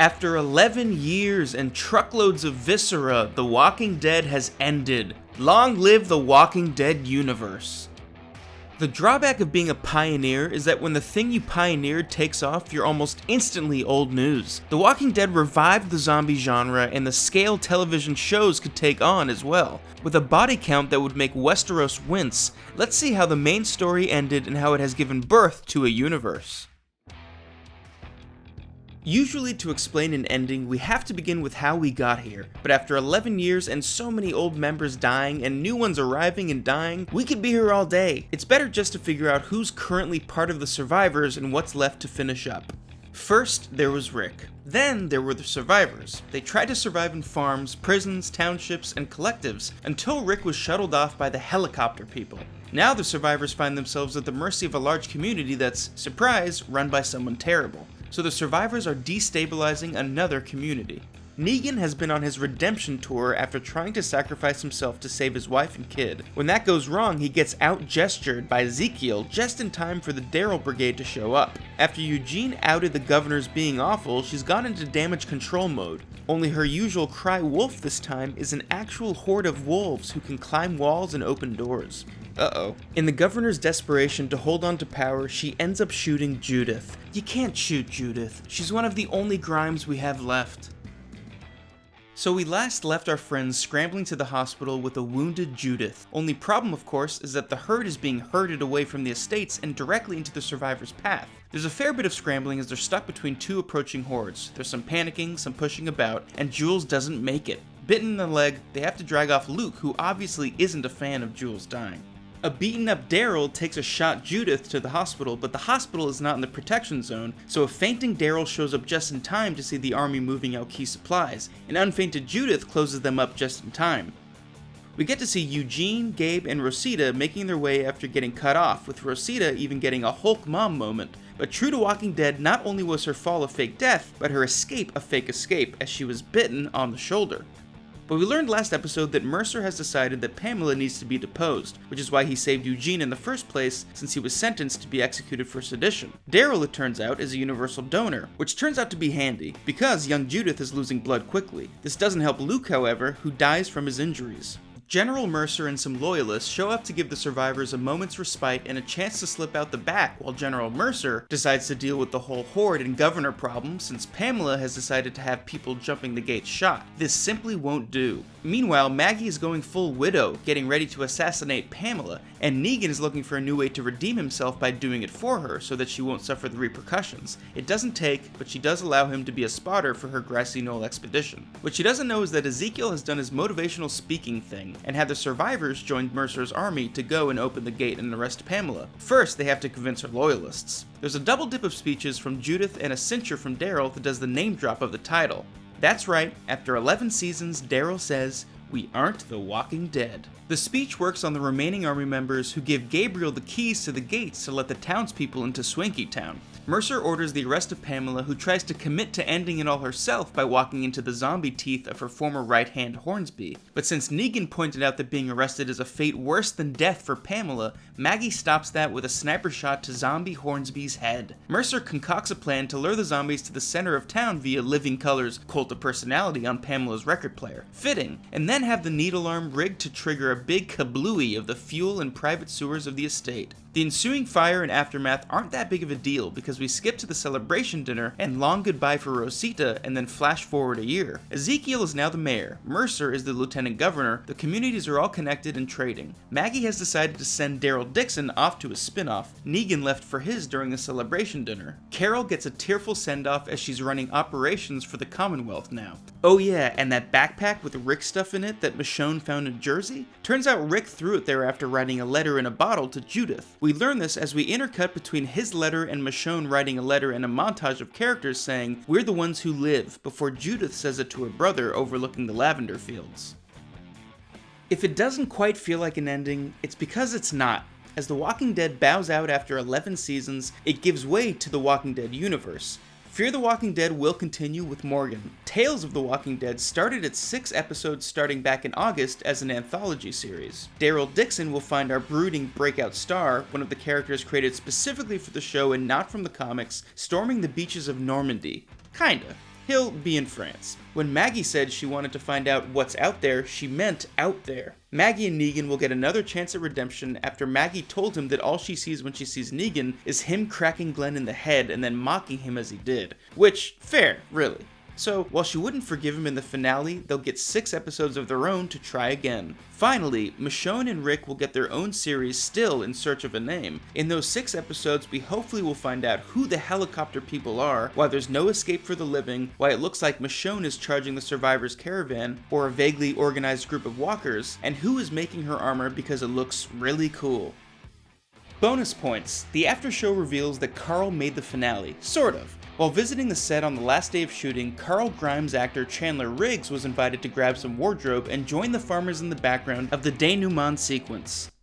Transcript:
After 11 years and truckloads of viscera, The Walking Dead has ended. Long live the Walking Dead universe. The drawback of being a pioneer is that when the thing you pioneered takes off, you're almost instantly old news. The Walking Dead revived the zombie genre, and the scale television shows could take on as well. With a body count that would make Westeros wince, let's see how the main story ended and how it has given birth to a universe. Usually to explain an ending, we have to begin with how we got here, but after 11 years and so many old members dying and new ones arriving and dying, we could be here all day. It's better just to figure out who's currently part of the survivors and what's left to finish up. First, there was Rick. Then there were the survivors. They tried to survive in farms, prisons, townships, and collectives until Rick was shuttled off by the helicopter people. Now the survivors find themselves at the mercy of a large community that's, surprise, run by someone terrible. So the survivors are destabilizing another community. Negan has been on his redemption tour after trying to sacrifice himself to save his wife and kid. When that goes wrong, he gets out-gestured by Ezekiel just in time for the Daryl Brigade to show up. After Eugene outed the governor's being awful, she's gone into damage control mode. Only her usual cry wolf this time is an actual horde of wolves who can climb walls and open doors. Uh-oh. In the governor's desperation to hold on to power, she ends up shooting Judith. You can't shoot Judith. She's one of the only Grimes we have left. So we last left our friends scrambling to the hospital with a wounded Judith. Only problem, of course, is that the herd is being herded away from the estates and directly into the survivors' path. There's a fair bit of scrambling as they're stuck between two approaching hordes. There's some panicking, some pushing about, and Jules doesn't make it. Bitten in the leg, they have to drag off Luke, who obviously isn't a fan of Jules dying. A beaten up Daryl takes a shot Judith to the hospital, but the hospital is not in the protection zone, so a fainting Daryl shows up just in time to see the army moving out key supplies. An unfainted Judith closes them up just in time. We get to see Eugene, Gabe, and Rosita making their way after getting cut off, with Rosita even getting a Hulk mom moment. But true to Walking Dead, not only was her fall a fake death, but her escape a fake escape, as she was bitten on the shoulder. But we learned last episode that Mercer has decided that Pamela needs to be deposed, which is why he saved Eugene in the first place, since he was sentenced to be executed for sedition. Daryl, it turns out, is a universal donor, which turns out to be handy, because young Judith is losing blood quickly. This doesn't help Luke, however, who dies from his injuries. General Mercer and some loyalists show up to give the survivors a moment's respite and a chance to slip out the back, while General Mercer decides to deal with the whole horde and governor problem since Pamela has decided to have people jumping the gates shot. This simply won't do. Meanwhile, Maggie is going full widow, getting ready to assassinate Pamela, and Negan is looking for a new way to redeem himself by doing it for her so that she won't suffer the repercussions. It doesn't take, but she does allow him to be a spotter for her Grassy Knoll expedition. What she doesn't know is that Ezekiel has done his motivational speaking thing, and had the survivors joined Mercer's army to go and open the gate and arrest Pamela. First, they have to convince her loyalists. There's a double dip of speeches from Judith and a cincher from Daryl that does the name drop of the title. That's right, after 11 seasons, Daryl says, "We aren't the Walking Dead." The speech works on the remaining army members who give Gabriel the keys to the gates to let the townspeople into Swanky Town. Mercer orders the arrest of Pamela, who tries to commit to ending it all herself by walking into the zombie teeth of her former right-hand Hornsby. But since Negan pointed out that being arrested is a fate worse than death for Pamela, Maggie stops that with a sniper shot to zombie Hornsby's head. Mercer concocts a plan to lure the zombies to the center of town via Living Color's Cult of Personality on Pamela's record player. Fitting. And then have the needle arm rigged to trigger a big kablooey of the fuel and private sewers of the estate. The ensuing fire and aftermath aren't that big of a deal because we skip to the celebration dinner and long goodbye for Rosita and then flash forward a year. Ezekiel is now the mayor, Mercer is the lieutenant governor, the communities are all connected and trading. Maggie has decided to send Daryl Dixon off to a spin-off, Negan left for his during the celebration dinner. Carol gets a tearful send-off as she's running operations for the Commonwealth now. Oh yeah, and that backpack with Rick stuff in it that Michonne found in Jersey? Turns out Rick threw it there after writing a letter in a bottle to Judith. We learn this as we intercut between his letter and Michonne writing a letter and a montage of characters saying, "We're the ones who live," before Judith says it to her brother overlooking the lavender fields. If it doesn't quite feel like an ending, it's because it's not. As The Walking Dead bows out after 11 seasons, it gives way to The Walking Dead universe. Fear the Walking Dead will continue with Morgan. Tales of the Walking Dead started at 6 episodes starting back in August as an anthology series. Daryl Dixon will find our brooding breakout star, one of the characters created specifically for the show and not from the comics, storming the beaches of Normandy. Kinda. He'll be in France. When Maggie said she wanted to find out what's out there, she meant out there. Maggie and Negan will get another chance at redemption after Maggie told him that all she sees when she sees Negan is him cracking Glenn in the head and then mocking him as he did. Which, fair, really. So, while she wouldn't forgive him in the finale, they'll get 6 episodes of their own to try again. Finally, Michonne and Rick will get their own series still in search of a name. In those 6 episodes, we hopefully will find out who the helicopter people are, why there's no escape for the living, why it looks like Michonne is charging the survivors' caravan, or a vaguely organized group of walkers, and who is making her armor because it looks really cool. Bonus points. The after show reveals that Carl made the finale, sort of. While visiting the set on the last day of shooting, Carl Grimes actor Chandler Riggs was invited to grab some wardrobe and join the farmers in the background of the denouement sequence.